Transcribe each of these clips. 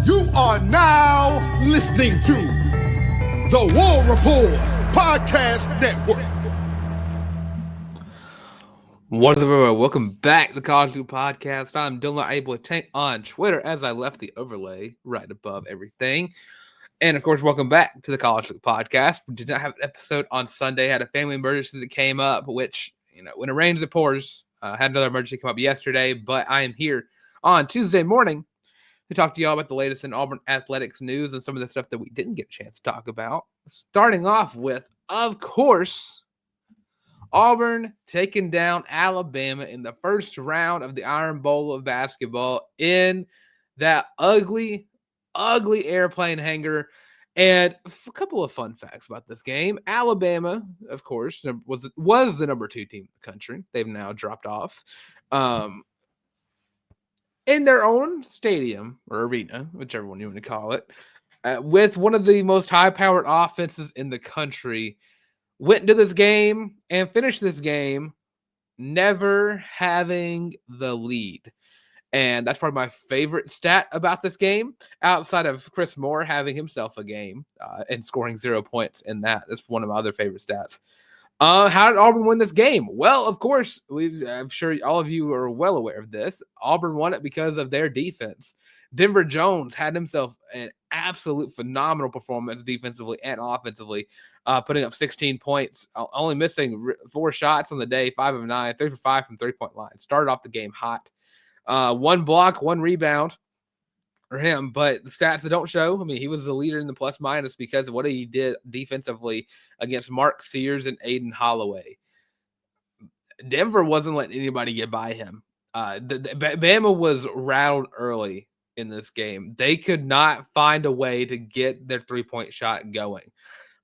You are now listening to the War Report Podcast Network. What is up, everyone? Welcome back to the College JUCO Podcast. I'm Dylan Able Tank on Twitter as I left the overlay right above everything. And of course, welcome back to the College JUCO Podcast. We did not have an episode on Sunday. Had a family emergency that came up, which, when it rains, it pours. Had another emergency come up yesterday, but I am here on Tuesday morning to talk to y'all about the latest in Auburn athletics news and some of the stuff that we didn't get a chance to talk about. Starting off with, of course, Auburn taking down Alabama in the first round of the Iron Bowl of basketball in that ugly airplane hangar. And a couple of fun facts about this game. Alabama, of course, was the number 2 team in the country. They've now dropped off. In their own stadium or arena, whichever one you want to call it, with one of the most high-powered offenses in the country, went into this game and finished this game never having the lead. And that's probably my favorite stat about this game, outside of Chris Moore having himself a game and scoring 0 points in that. That's one of my other favorite stats. How did Auburn win this game? Well, of course, I'm sure all of you are well aware of this. Auburn won it because of their defense. Denver Jones had himself an absolute phenomenal performance defensively and offensively, putting up 16 points, only missing 4 shots on the day, 5 of 9, 3 for 5 from three-point line. Started off the game hot. 1 block, 1 rebound for him, but the stats that don't show, he was the leader in the plus-minus because of what he did defensively against Mark Sears and Aiden Holloway. Denver wasn't letting anybody get by him. Bama was rattled early in this game. They could not find a way to get their 3-point shot going.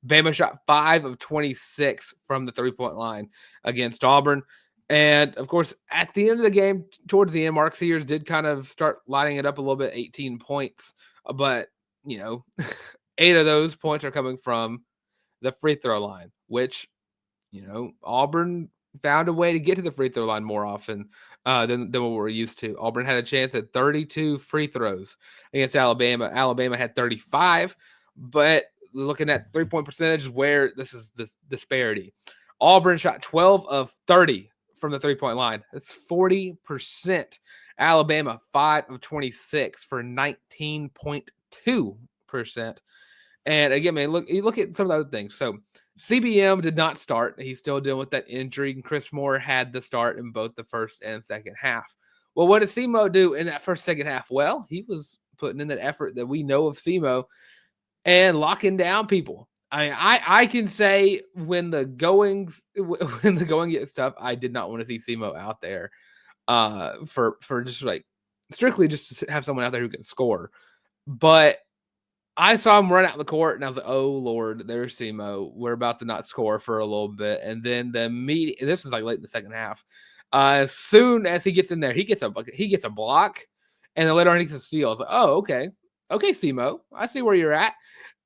Bama shot 5 of 26 from the 3-point line against Auburn. And, of course, at the end of the game, towards the end, Mark Sears did kind of start lighting it up a little bit, 18 points. But, 8 of those points are coming from the free throw line, which, Auburn found a way to get to the free throw line more often than what we're used to. Auburn had a chance at 32 free throws against Alabama. Alabama had 35, but looking at 3-point percentage, where this is this disparity. Auburn shot 12 of 30 from the 3-point line. That's 40%. Alabama 5 of 26 for 19.2%. And again, man, you look at some of the other things. So CBM did not start. He's still dealing with that injury. And Chris Moore had the start in both the first and second half. Well, what did SEMO do in that second half? Well, he was putting in that effort that we know of SEMO and locking down people. I can say when the going gets tough, I did not want to see SEMO out there for just like strictly just to have someone out there who can score. But I saw him run out the court, and I was like, "Oh Lord, there's SEMO. We're about to not score for a little bit." And then this was like late in the second half. As soon as he gets in there, he gets a block, and then later on he gets a steal. I was like, "Oh, okay, SEMO, I see where you're at."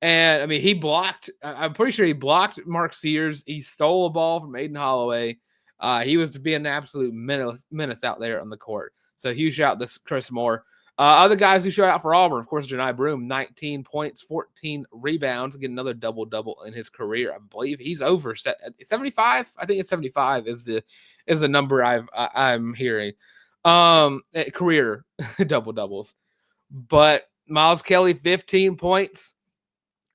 And he blocked. I'm pretty sure he blocked Mark Sears. He stole a ball from Aiden Holloway. He was being an absolute menace out there on the court. So huge shout to Chris Moore. Other guys who showed out for Auburn, of course, Janai Broome, 19 points, 14 rebounds, get another double-double in his career. I believe he's over 75. I think it's 75 is the number I'm hearing. Career double-doubles. But Miles Kelly, 15 points.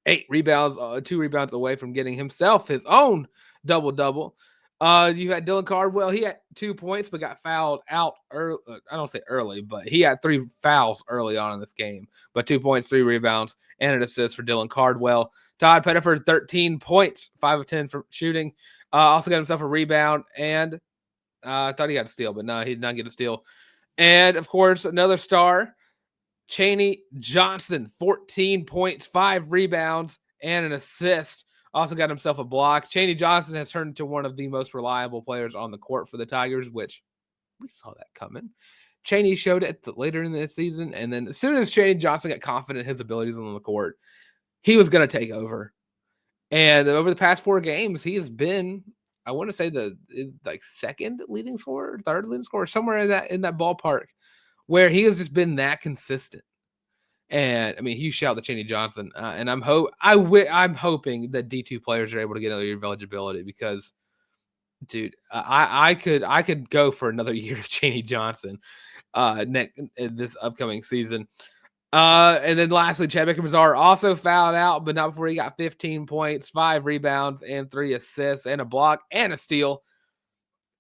8 rebounds, 2 rebounds away from getting himself his own double-double. You had Dylan Cardwell. He had 2 points, but got fouled out early. I don't say early, but he had 3 fouls early on in this game. But 2 points, 3 rebounds, and an assist for Dylan Cardwell. Todd Pettiford, 13 points, 5 of 10 for shooting. Also got himself a rebound, and I thought he got a steal, but no, he did not get a steal. And, of course, another star, Chaney Johnson, 14 points, 5 rebounds, and an assist. Also got himself a block. Chaney Johnson has turned into one of the most reliable players on the court for the Tigers, which we saw that coming. Chaney showed it later in the season, and then as soon as Chaney Johnson got confident in his abilities on the court, he was going to take over. And over the past 4 games, he has been, I want to say the second leading scorer, third leading scorer, somewhere in that ballpark, where he has just been that consistent. And I mean, huge shout out to Chaney Johnson. And I'm hoping that D2 players are able to get another year of eligibility because, dude, I could go for another year of Chaney Johnson this upcoming season. And then lastly, Chad Baker-Mazar also fouled out, but not before he got 15 points, 5 rebounds, and 3 assists, and a block and a steal.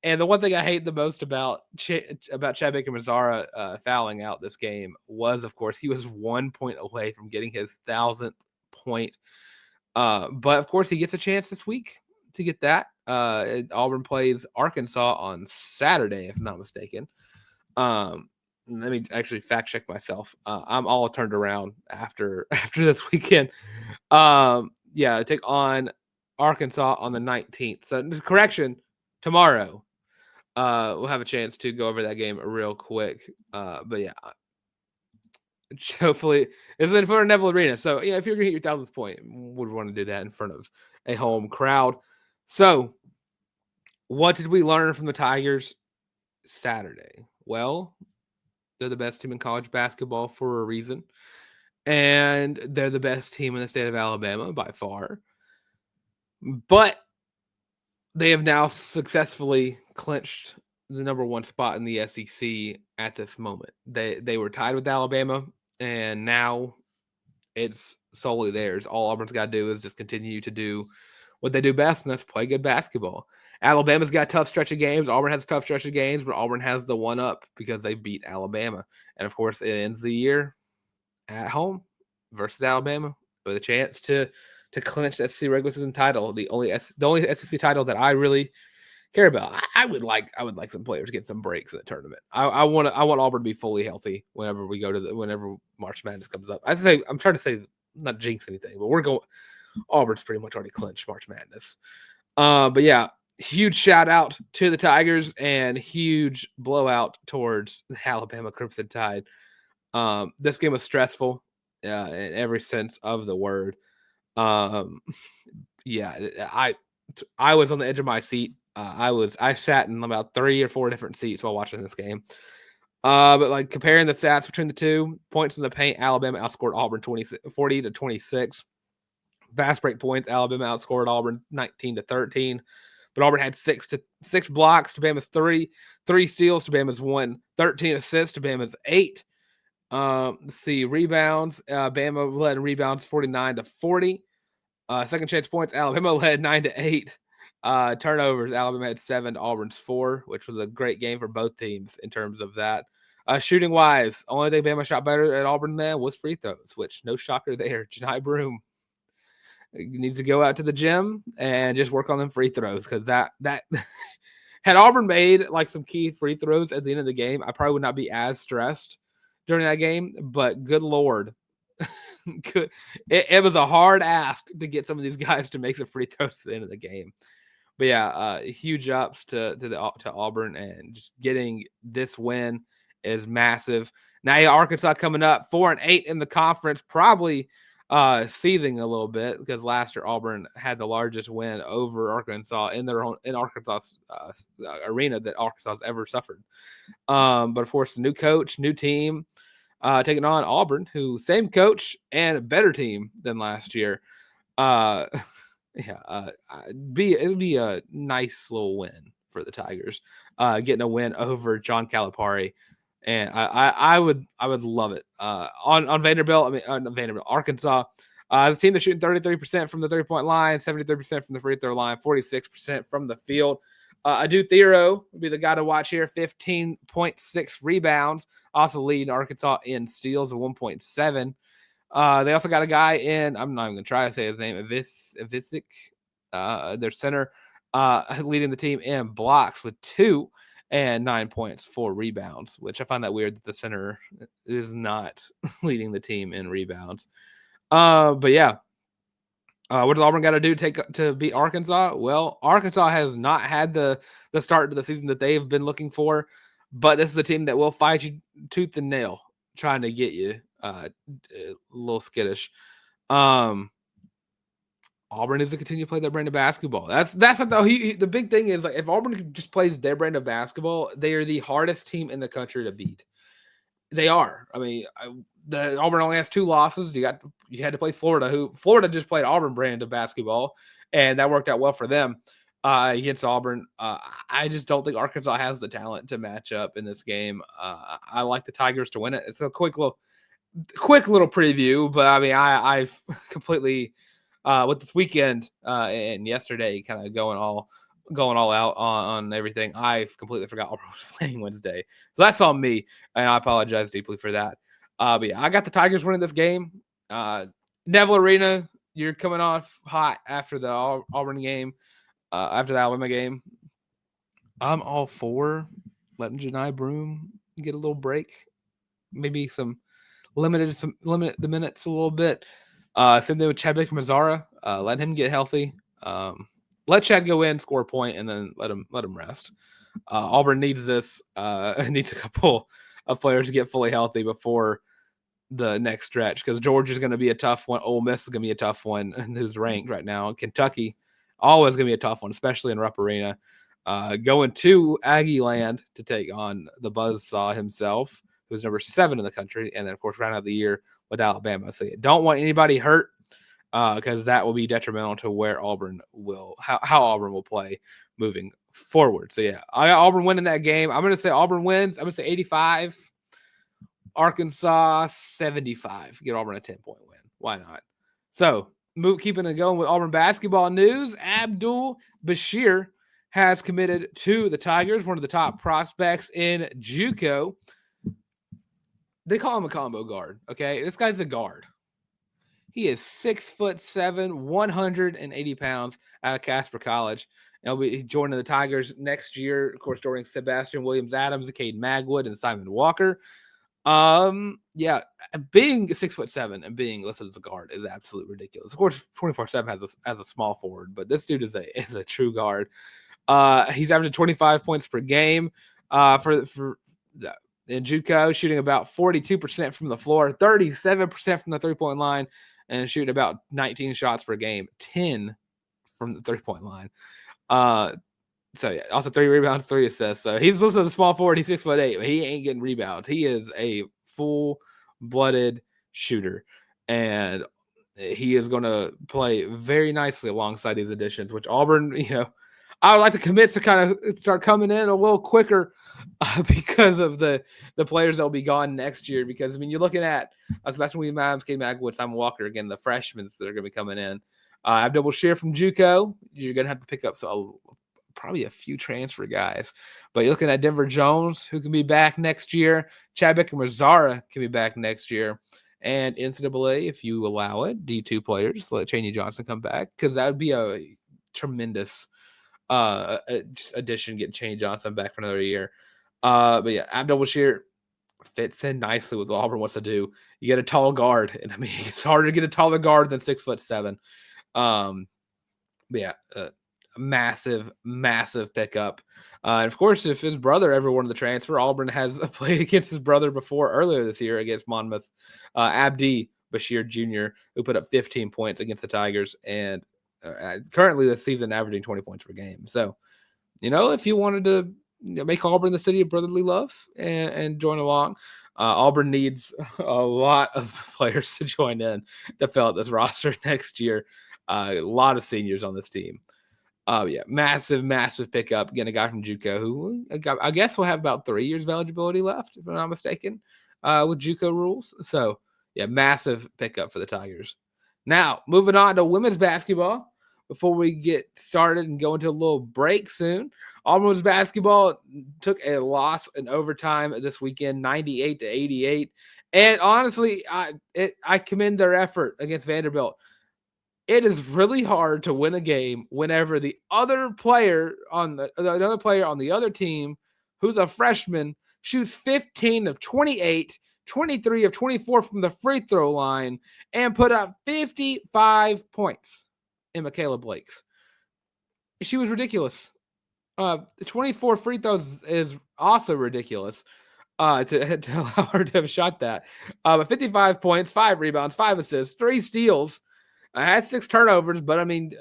And the one thing I hate the most about Chad Baker-Mazara fouling out this game was, of course, he was 1 point away from getting his 1,000th point. But, of course, he gets a chance this week to get that. Auburn plays Arkansas on Saturday, if I'm not mistaken. Let me actually fact check myself. I'm all turned around after this weekend. Take on Arkansas on the 19th. So, correction, tomorrow. We'll have a chance to go over that game real quick. But yeah, hopefully it's in front of Neville Arena. So yeah, if you're gonna hit your 1,000th point, would want to do that in front of a home crowd. So, what did we learn from the Tigers Saturday? Well, they're the best team in college basketball for a reason, and they're the best team in the state of Alabama by far. But they have now successfully clinched the number 1 spot in the SEC at this moment. They were tied with Alabama, and now it's solely theirs. All Auburn's got to do is just continue to do what they do best, and that's play good basketball. Alabama's got a tough stretch of games. Auburn has a tough stretch of games, but Auburn has the one up because they beat Alabama. And, of course, it ends the year at home versus Alabama with a chance to clinch the SEC regular season title, the only SEC title that I really care about. I would like some players to get some breaks in the tournament. I want Auburn to be fully healthy whenever we go to whenever March Madness comes up. I'm trying to say not jinx anything, but Auburn's pretty much already clinched March Madness. But yeah, huge shout out to the Tigers and huge blowout towards the Alabama Crimson Tide. This game was stressful in every sense of the word. I was on the edge of my seat. I sat in about 3 or 4 different seats while watching this game. But like comparing the stats between the two, points in the paint, Alabama outscored Auburn 40-26. Fast break points, Alabama outscored Auburn 19-13. But Auburn had 6 blocks to Bama's 3 steals to Bama's 1, 13 assists to Bama's 8. Let's see, rebounds. Bama led in rebounds 49-40. Second chance points, Alabama led 9-8. Turnovers, Alabama had 7 to Auburn's 4, which was a great game for both teams in terms of that. Shooting wise, only thing Bama shot better at Auburn than was free throws, which no shocker there. Janai Broom needs to go out to the gym and just work on them free throws because that had Auburn made like some key free throws at the end of the game, I probably would not be as stressed during that game. But good Lord, it was a hard ask to get some of these guys to make some free throws at the end of the game. But yeah, huge ups to Auburn, and just getting this win is massive. Now Arkansas coming up 4-8 in the conference, probably seething a little bit because last year Auburn had the largest win over Arkansas in Arkansas arena that Arkansas has ever suffered. But of course, new coach, new team, taking on Auburn, who same coach and a better team than last year. It'd be a nice little win for the Tigers, getting a win over John Calipari, and I would love it. On Vanderbilt, Arkansas, the team that's shooting 33% from the 3-point line, 73% from the free throw line, 46% from the field. Adu Thero would be the guy to watch here. 15.6 rebounds, also leading Arkansas in steals of 1.7. They also got a guy in, I'm not even going to try to say his name, Avicic, their center, leading the team in blocks with 2 and 9 points, 4 rebounds, which I find that weird that the center is not leading the team in rebounds. But yeah, what does Auburn got to do to beat Arkansas? Well, Arkansas has not had the start to the season that they've been looking for, but this is a team that will fight you tooth and nail trying to get you a little skittish. Auburn needs to continue to play their brand of basketball. That's what the big thing is. Like, if Auburn just plays their brand of basketball, they are the hardest team in the country to beat. They are. I mean, the Auburn only has 2 losses. You had to play Florida. Florida just played Auburn brand of basketball, and that worked out well for them against Auburn. I just don't think Arkansas has the talent to match up in this game. I like the Tigers to win it. It's a quick little preview, but I mean, I've completely with this weekend and yesterday kind of going all out on everything. I've completely forgot Auburn was playing Wednesday, so that's on me, and I apologize deeply for that. But yeah, I got the Tigers winning this game. Neville Arena, you're coming off hot after the Auburn game, after the Alabama game. I'm all for letting Janai Broom get a little break, maybe limit the minutes a little bit. Same thing with Chad Baker-Mazara. Let him get healthy. Let Chad go in, score a point, and then let him rest. Auburn needs this. Needs a couple of players to get fully healthy before the next stretch, because Georgia's going to be a tough one. Ole Miss is going to be a tough one, who's ranked right now. Kentucky, always going to be a tough one, especially in Rupp Arena. Going to Aggie Land to take on the Buzzsaw himself, who's number 7 in the country, and then, of course, round out the year with Alabama. So you don't want anybody hurt, because that will be detrimental to where Auburn will, how Auburn will play moving forward. So, yeah, I got Auburn winning that game. I'm going to say Auburn wins. I'm going to say 85. Arkansas, 75. Get Auburn a 10-point win. Why not? So, keeping it going with Auburn basketball news, Abdul Bashir has committed to the Tigers, one of the top prospects in JUCO. They call him a combo guard, okay? This guy's a guard. He is 6'7", 180 pounds out of Casper College. He'll be joining the Tigers next year, of course, joining Sebastian Williams-Adams, Cade Magwood, and Simon Walker. Yeah, being 6'7" and being listed as a guard is absolutely ridiculous. Of course, 24/7 has a small forward, but this dude is a true guard. He's averaging 25 points per game. For in JUCO, shooting about 42% from the floor, 37% from the 3-point line, and shooting about 19 shots per game, 10 from the 3-point line. So yeah, also 3 rebounds, 3 assists. So he's also the small forward. He's 6'8", but he ain't getting rebounds. He is a full-blooded shooter, and he is going to play very nicely alongside these additions, which Auburn, I would like the commits to kind of start coming in a little quicker because of the players that will be gone next year. Because, I mean, you're looking at Sebastian Williams-Adams, Cade Magwood, Simon Walker, again, the freshmen that are going to be coming in. Abdul Bashir from JUCO, you're going to have to pick up probably a few transfer guys. But you're looking at Denver Jones, who can be back next year. Chad Baker-Mazara can be back next year. And NCAA, if you allow it, D2 players, let Chaney Johnson come back, because that would be a tremendous addition, getting Chaney Johnson back for another year. But yeah, Abdul Bashir fits in nicely with what Auburn wants to do. You get a tall guard, and I mean, it's harder to get a taller guard than 6'7". But yeah, massive pickup. And of course, if his brother ever wanted the transfer, Auburn has played against his brother before earlier this year against Monmouth, Abdi Bashir Jr., who put up 15 points against the Tigers, and currently this season averaging 20 points per game. So, if you wanted to make Auburn the city of brotherly love and join along, Auburn needs a lot of players to join in to fill out this roster next year. A lot of seniors on this team. Yeah, massive pickup. Getting a guy from JUCO who I guess will have about 3 years of eligibility left, if I'm not mistaken, with JUCO rules. So, yeah, massive pickup for the Tigers. Now, moving on to women's basketball. Before we get started and go into a little break soon, Auburn women's basketball took a loss in overtime this weekend, 98-88. And honestly, I commend their effort against Vanderbilt. It is really hard to win a game whenever the other player on the other team, who's a freshman, shoots 15 of 28, 23 of 24 from the free throw line, and put up 55 points in Michaela Blake's. She was ridiculous. 24 free throws is also ridiculous to allow her to have shot that. But 55 points, 5 rebounds, 5 assists, 3 steals. I had 6 turnovers, but I mean,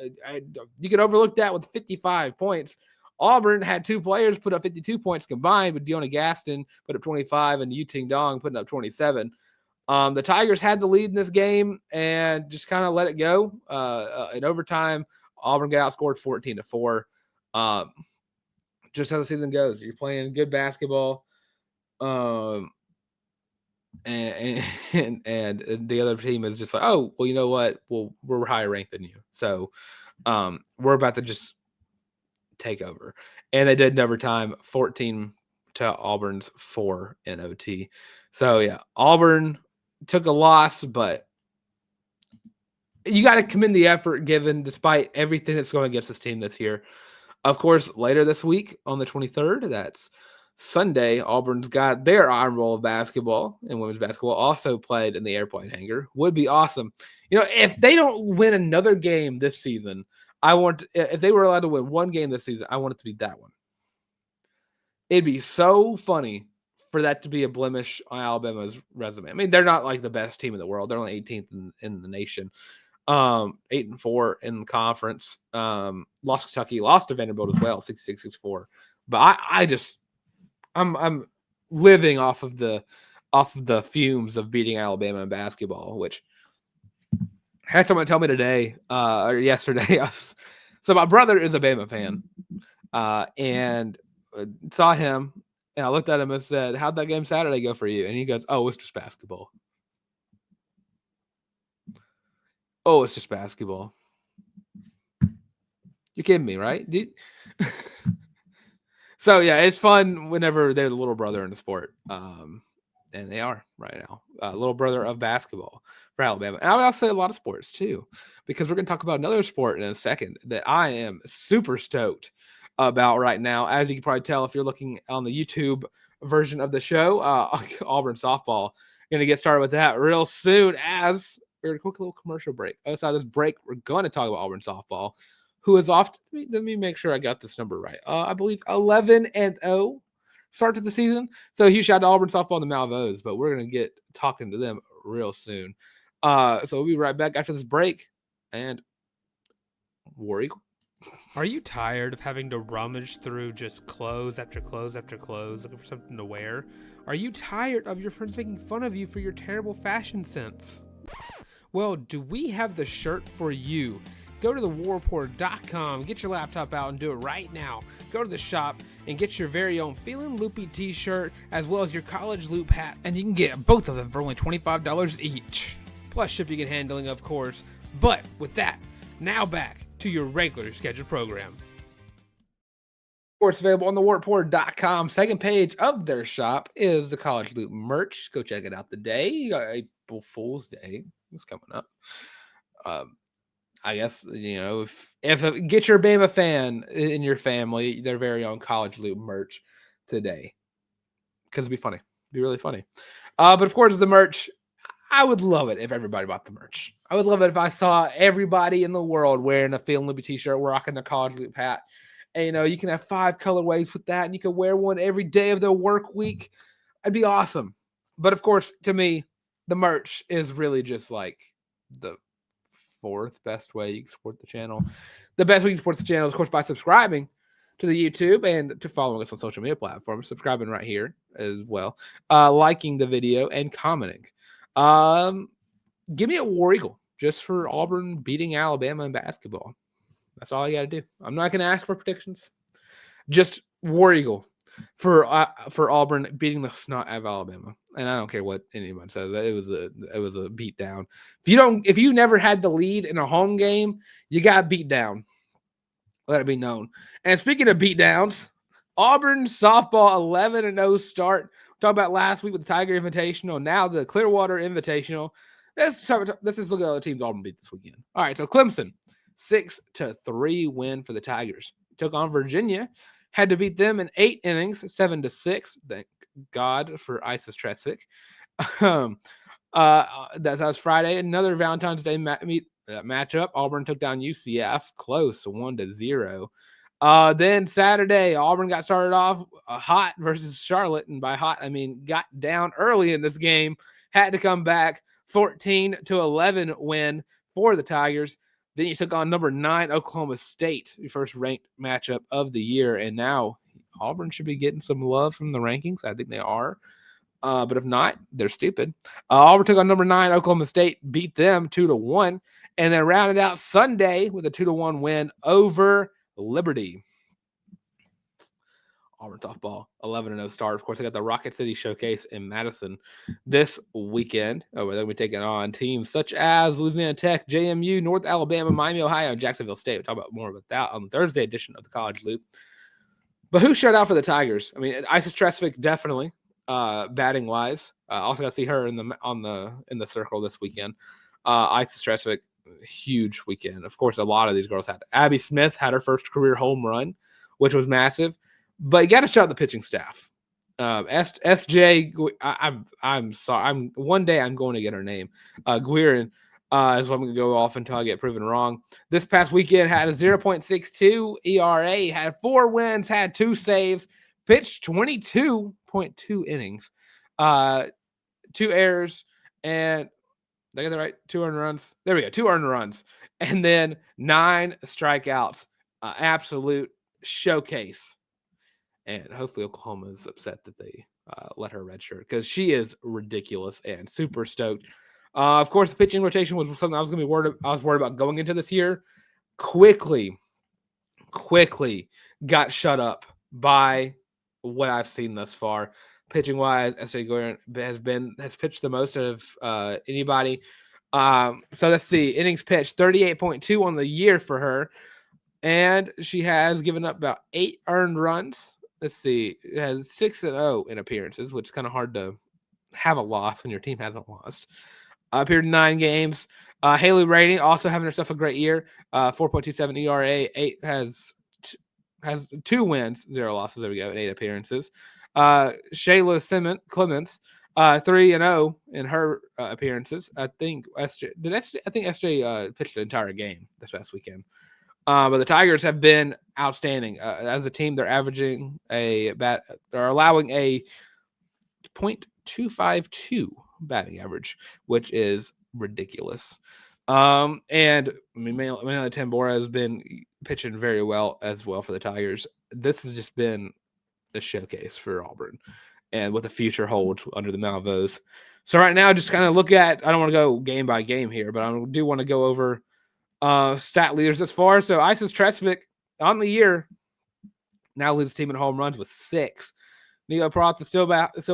you could overlook that with 55 points. Auburn had 2 players put up 52 points combined, with Deona Gaston put up 25 and Yu Ting Dong putting up 27. The Tigers had the lead in this game and just kind of let it go. In overtime, Auburn got outscored 14-4. Just how the season goes. You're playing good basketball. And the other team is just like, oh, well, you know what? Well, we're higher ranked than you. So we're about to just take over. And they did in overtime, 14 to Auburn's 4 in OT. So, yeah, Auburn took a loss, but you got to commend the effort given despite everything that's going against this team this year. Of course, later this week on the 23rd, that's Sunday, Auburn's got their Iron Bowl of basketball and women's basketball also played in the airplane hangar. Would be awesome. You know, if they don't win another game this season, if they were allowed to win one game this season, I want it to be that one. It'd be so funny for that to be a blemish on Alabama's resume. I mean, they're not like the best team in the world. They're only 18th in the nation. 8-4 in the conference. Lost Kentucky, lost to Vanderbilt as well, 66-64. But I'm living off of the fumes of beating Alabama in basketball, which I had someone tell me today or yesterday. So my brother is a Bama fan, and saw him, and I looked at him and said, "How'd that game Saturday go for you?" And he goes, "Oh, it's just basketball." Oh, it's just basketball. You're kidding me, right? Dude? So, yeah, it's fun whenever they're the little brother in the sport. And they are right now. Little brother of basketball for Alabama. And I would also say a lot of sports, too, because we're going to talk about another sport in a second that I am super stoked about right now. As you can probably tell if you're looking on the YouTube version of the show, Auburn Softball. Going to get started with that real soon as we're going to quick little commercial break. Outside this break, we're going to talk about Auburn Softball, who is off. Let me make sure I got this number right. I believe 11-0 start to the season. So huge shout out to Auburn Softball and the Malvos, but we're going to get talking to them real soon. So we'll be right back after this break. And War Eagle. Are you tired of having to rummage through just clothes after clothes after clothes looking for something to wear? Are you tired of your friends making fun of you for your terrible fashion sense? Well, do we have the shirt for you? Go to thewarreport.com, get your laptop out and do it right now. Go to the shop and get your very own Feelin' Loopy t-shirt as well as your college loop hat, and you can get both of them for only $25 each. Plus shipping and handling, of course. But with that, now back to your regular scheduled program. Of course, available on thewarreport.com. Second page of their shop is the College Loop merch. Go check it out today. April Fool's Day is coming up. I guess, you know, if get your Bama fan in your family their very own College Loop merch today, because it'd be funny. It'd be really funny. But of course, the merch, I would love it if everybody bought the merch. I would love it if I saw everybody in the world wearing a Feelin' Loopy t-shirt, rocking their College Loop hat. And, you know, you can have 5 colorways with that, and you can wear one every day of the work week. It'd be awesome. But of course, to me, the merch is really just like the 4th best way you can support the channel. The best way you can support the channel is, of course, by subscribing to the YouTube and to following us on social media platforms, subscribing right here as well, liking the video and commenting. Give me a War Eagle just for Auburn beating Alabama in basketball. That's all I got to do. I'm not going to ask for predictions. Just War Eagle for Auburn beating the snot out of Alabama. And I don't care what anyone says. It was a beat down. If you never had the lead in a home game, you got beat down. Let it be known. And speaking of beat downs, Auburn softball 11-0 start. We talked about last week with the Tiger Invitational. Now the Clearwater Invitational. Let's just look at other teams Auburn beat this weekend. All right, so Clemson, 6-3 win for the Tigers. Took on Virginia. Had to beat them in 8 innings, 7-6. Thank God for Isis Tretsick. That was Friday. Another Valentine's Day matchup. Auburn took down UCF close, 1-0. Then Saturday, Auburn got started off hot versus Charlotte, and by hot I mean got down early in this game. Had to come back, 14-11 win for the Tigers. Then you took on number 9 Oklahoma State, your first ranked matchup of the year, and now Auburn should be getting some love from the rankings. I think they are. But if not, they're stupid. Auburn took on number 9 Oklahoma State, beat them 2-1, and then rounded out Sunday with a 2-1 win over Liberty. Auburn softball, 11-0 start. Of course, I got the Rocket City Showcase in Madison this weekend. They're going to be taking on teams such as Louisiana Tech, JMU, North Alabama, Miami, Ohio, and Jacksonville State. We'll talk about more about that on the Thursday edition of the College Loop. But who showed out for the Tigers? I mean, Isis Tresvik definitely, batting wise. Also got to see her in the circle this weekend. Isis Tresvik, huge weekend. Of course, a lot of these girls had. Abby Smith had her first career home run, which was massive. But you got to shout out the pitching staff. SJ, I'm sorry. One day I'm going to get her name. Guerin is what I'm going to go off until I get proven wrong. This past weekend had a 0.62 ERA, had 4 wins, had 2 saves, pitched 22.2 innings, 2 errors, and did I get that right? 2 earned runs. There we go. 2 earned runs, and then 9 strikeouts. Absolute showcase. And hopefully Oklahoma is upset that they let her redshirt because she is ridiculous and super stoked. Of course, the pitching rotation was something I was worried about going into this year. Quickly got shut up by what I've seen thus far. Pitching wise, S.J. Guerin has pitched the most of anybody. So let's see. Innings pitched 38.2 on the year for her. And she has given up about 8 earned runs. Let's see. It has 6-0 in appearances, which is kind of hard to have a loss when your team hasn't lost. Appeared in 9 games. Haley Rainey also having herself a great year. 4.27 ERA. 8 has 2 wins, 0 losses. There we go. 8 appearances. Shayla Clements, 3-0 in her appearances. I think SJ pitched the entire game this past weekend. But the Tigers have been outstanding as a team. They're averaging they're allowing a 0.252 batting average, which is ridiculous. And I mean, mainly Tambora has been pitching very well as well for the Tigers. This has just been a showcase for Auburn and what the future holds under the Malvos. So right now, just kind of look at, I don't want to go game by game here, but I do want to go over stat leaders as far. So Isis Tresvik on the year now leads the team in home runs with 6. Neil Proth is still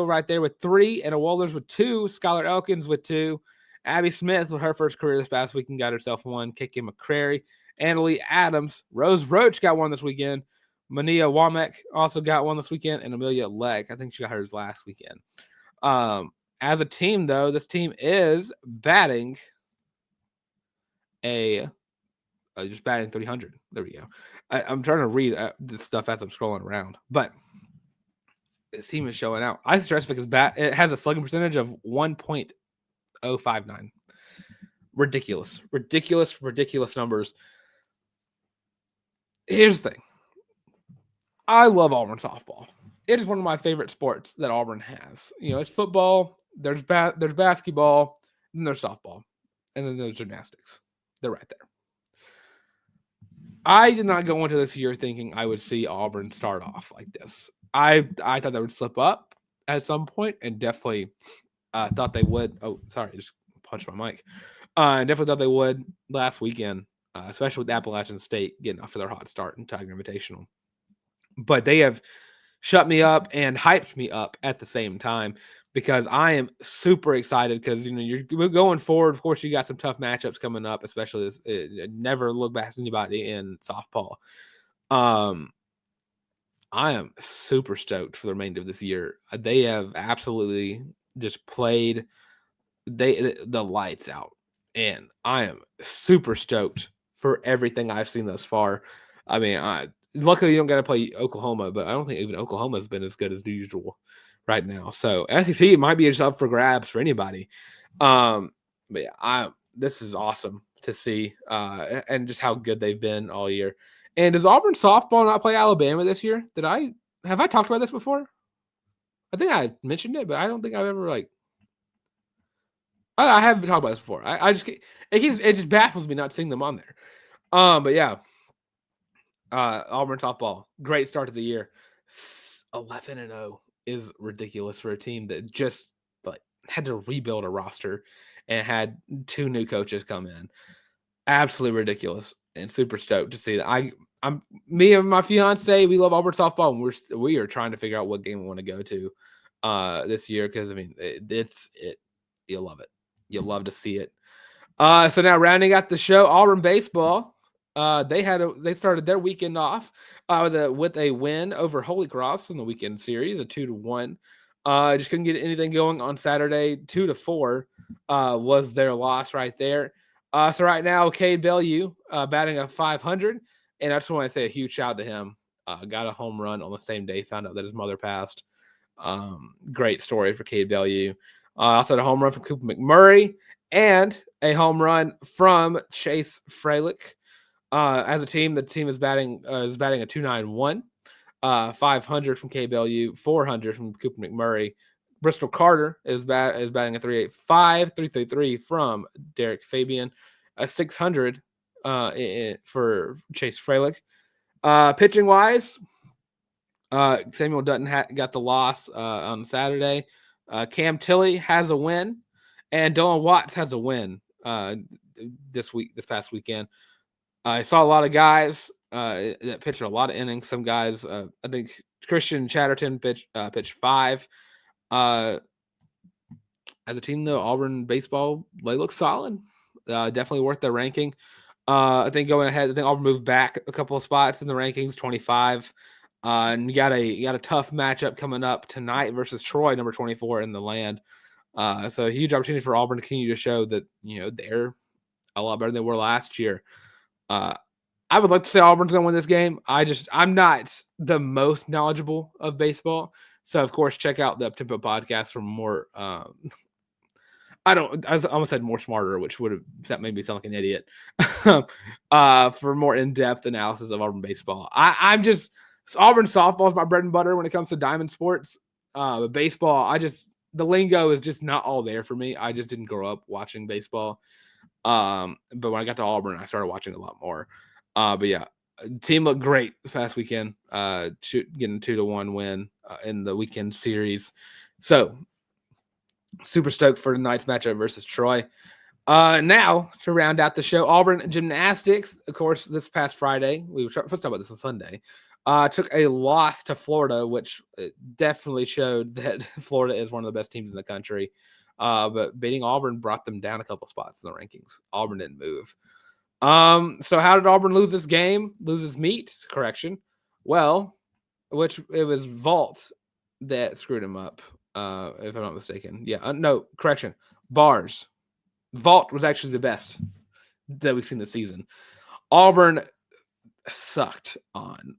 right there with 3, and Wohlers with 2. Skylar Elkins with 2. Abby Smith with her first career this past weekend got herself 1. Kiki McCrary, Annalie Adams, Rose Roach got 1 this weekend. Mania Womack also got 1 this weekend, and Amelia Leck, I think she got hers last weekend. As a team, though, this team is batting just batting 300. There we go. I'm trying to read this stuff as I'm scrolling around, but this team is showing out. Isis Tresvik it has a slugging percentage of 1.059. Ridiculous numbers. Here's the thing. I love Auburn softball. It is one of my favorite sports that Auburn has. You know, it's football, there's basketball, and there's softball, and then there's gymnastics. They're right there. I did not go into this year thinking I would see Auburn start off like this. I thought they would slip up at some point, and definitely thought they would. Oh, sorry, I just punched my mic. Definitely thought they would last weekend, especially with Appalachian State getting off to their hot start in Tiger Invitational. But they have shut me up and hyped me up at the same time, because I am super excited because, you know, you're going forward. Of course, you got some tough matchups coming up, especially this. Never look past anybody in softball. I am super stoked for the remainder of this year. They have absolutely just played the lights out, and I am super stoked for everything I've seen thus far. I mean, luckily you don't got to play Oklahoma, but I don't think even Oklahoma has been as good as usual right now. So SEC might be just up for grabs for anybody. But yeah, this is awesome to see, and just how good they've been all year. And does Auburn softball not play Alabama this year? Have I talked about this before? I think I mentioned it, but I don't think I've ever I haven't talked about this before. It just baffles me not seeing them on there. But yeah, Auburn softball, great start to the year. 11-0 is ridiculous for a team that just like had to rebuild a roster and had 2 new coaches come in. Absolutely ridiculous and super stoked to see that. I'm me and my fiance, we love Auburn softball, and we are trying to figure out what game we want to go to this year because I mean it's you'll love it. You'll love to see it. So now rounding out the show, Auburn baseball. They started their weekend off with a win over Holy Cross in the weekend series, a 2-1. Just couldn't get anything going on Saturday. 2-4 was their loss right there. So right now, Cade Bellew batting a 500, and I just want to say a huge shout out to him. Got a home run on the same day. Found out that his mother passed. Great story for Cade Bellew. Also had a home run from Cooper McMurray and a home run from Chase Freilich. As a team, the team is batting a 291, 500 from Cade Bellew, 400 from Cooper McMurray. Bristol Carter is batting a 385, 333 from Derek Fabian, a 600 for Chase Freilich. Pitching wise, Samuel Dutton got the loss on Saturday. Cam Tilley has a win, and Dylan Watts has a win this past weekend. I saw a lot of guys that pitched a lot of innings. Some guys, I think Christian Chatterton pitched 5. As a team, though, Auburn baseball, they look solid. Definitely worth their ranking. I think going ahead, I think Auburn moved back a couple of spots in the rankings, 25. And you got a tough matchup coming up tonight versus Troy, number 24 in the land. So a huge opportunity for Auburn to continue to show that they're a lot better than they were last year. I would like to say Auburn's going to win this game. I'm not the most knowledgeable of baseball, so of course check out the Uptempo podcast for more. I almost said more smarter, which that made me sound like an idiot. For more in-depth analysis of Auburn baseball. Auburn softball is my bread and butter when it comes to diamond sports. But baseball, the lingo is just not all there for me. I just didn't grow up watching baseball. But when I got to Auburn, I started watching a lot more. But yeah, team looked great this past weekend. Getting 2-1 win in the weekend series. So super stoked for tonight's matchup versus Troy. Now to round out the show, Auburn Gymnastics, of course, this past Friday, let's talk about this on Sunday, took a loss to Florida, which definitely showed that Florida is one of the best teams in the country. But beating Auburn brought them down a couple spots in the rankings. Auburn didn't move. So how did Auburn lose this game? Lose its meat? Correction. Well, it was Vault that screwed him up, if I'm not mistaken. Yeah, no, correction. Bars. Vault was actually the best that we've seen this season. Auburn sucked on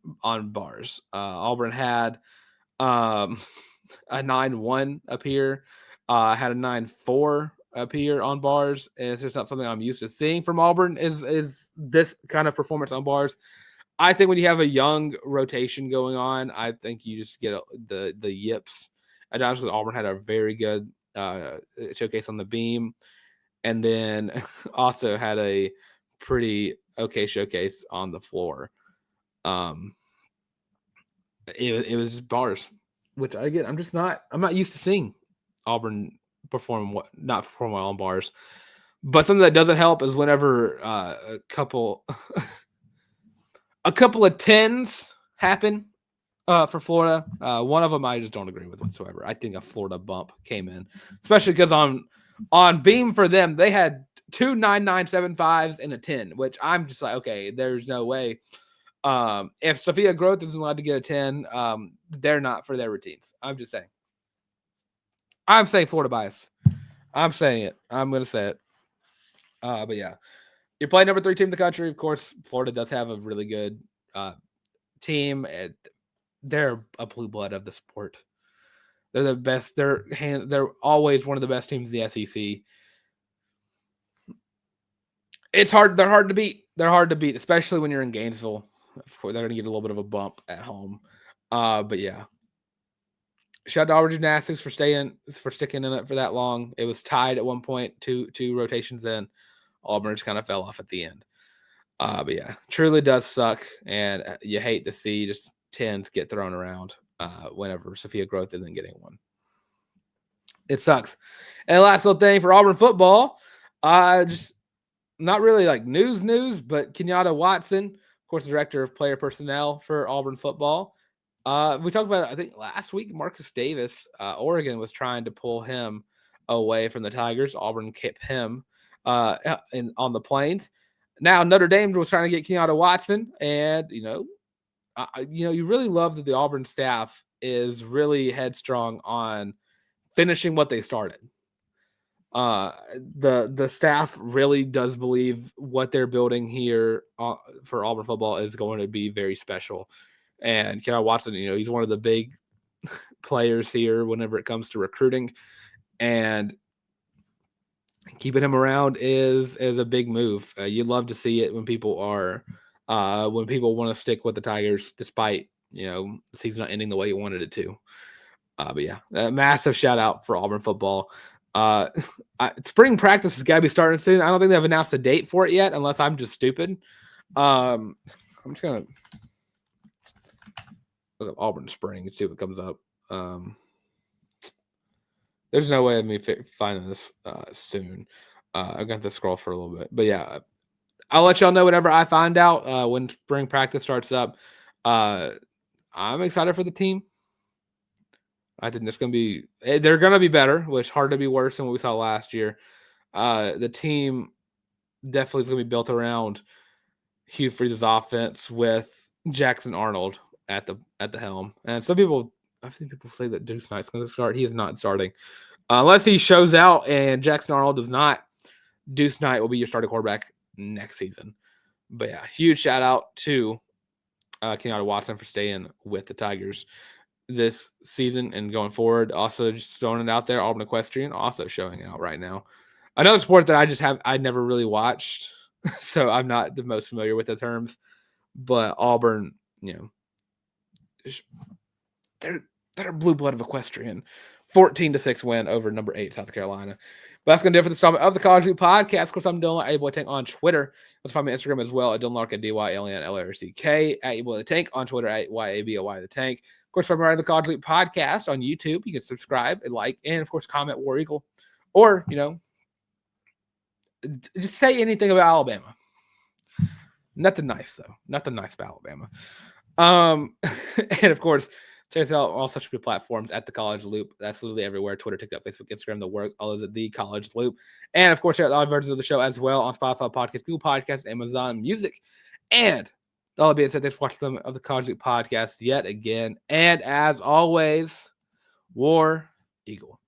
bars. Auburn had a 9-1 up here. Had a 9-4 up here on bars, and it's just not something I'm used to seeing from Auburn. Is this kind of performance on bars? I think when you have a young rotation going on, I think you just get the yips. And honestly, Auburn had a very good showcase on the beam, and then also had a pretty okay showcase on the floor. It was just bars, which again I'm not used to seeing Auburn not perform well on bars. But something that doesn't help is whenever a couple of tens happen for Florida. One of them I just don't agree with whatsoever. I think a Florida bump came in, especially because on beam for them they had 2 9.975s and a 10, which I'm just like, okay, there's no way. If Sophia Groth isn't allowed to get a 10, they're not for their routines. I'm just saying. I'm saying Florida bias. I'm saying it. I'm going to say it. But yeah, you're playing number 3 team in the country. Of course, Florida does have a really good team. They're a blue blood of the sport. They're the best. They're always one of the best teams in the SEC. It's hard. They're hard to beat. They're hard to beat, especially when you're in Gainesville. Of course, they're going to get a little bit of a bump at home. But yeah, Shout out to Auburn Gymnastics for sticking in it for that long. It was tied at one point, two rotations in. Auburn just kind of fell off at the end. But yeah, truly does suck, and you hate to see just 10s get thrown around whenever Sophia Growth isn't getting one. It sucks. And last little thing for Auburn football, just not really like news, but Kenyatta Watson, of course, the director of player personnel for Auburn football. We talked about it, I think last week. Marcus Davis, Oregon was trying to pull him away from the Tigers. Auburn kept him on the Plains. Now Notre Dame was trying to get Kenyatta Watson, and you really love that the Auburn staff is really headstrong on finishing what they started. The staff really does believe what they're building here for Auburn football is going to be very special. And Kenyatta Watson, he's one of the big players here whenever it comes to recruiting, and keeping him around is a big move. You love to see it when people want to stick with the Tigers despite the season not ending the way you wanted it to. But yeah, a massive shout out for Auburn football. Spring practice has got to be starting soon. I don't think they've announced a date for it yet, unless I'm just stupid. I'm just gonna look up Auburn spring and see what comes up. There's no way of me finding this soon. I'm going to scroll for a little bit. But yeah, I'll let y'all know whenever I find out when spring practice starts up. I'm excited for the team. I think they're going to be better, which hard to be worse than what we saw last year. The team definitely is going to be built around Hugh Freeze's offense with Jackson Arnold at the helm. And I've seen people say that Deuce Knight's going to start. He is not starting. Unless he shows out and Jackson Arnold does not, Deuce Knight will be your starting quarterback next season. But yeah, huge shout out to Kenyatta Watson for staying with the Tigers this season and going forward. Also, just throwing it out there, Auburn Equestrian also showing out right now. Another sport that I never really watched, so I'm not the most familiar with the terms. But Auburn, they're blue-blooded equestrian. 14-6 win over number 8 South Carolina. But that's going to do it for the installment of the College Loop Podcast. Of course, I'm Dylan Larck, Tank on Twitter. Let's find me on Instagram as well at Dylan Larck at DYLNLRCK, at Tank on Twitter at YABOY the Tank. Of course, from the College Loop Podcast on YouTube, you can subscribe and like, and of course, comment War Eagle. Or, just say anything about Alabama. Nothing nice, though. Nothing nice about Alabama. And of course, check us out on all social media platforms at the College Loop. That's literally everywhere: Twitter, TikTok, Facebook, Instagram, the works. All is at the College Loop. And of course, check out the audio versions of the show as well on Spotify Podcast, Google Podcasts, Amazon Music. And all that being said, thanks for watching of the College Loop Podcast yet again. And as always, War Eagle.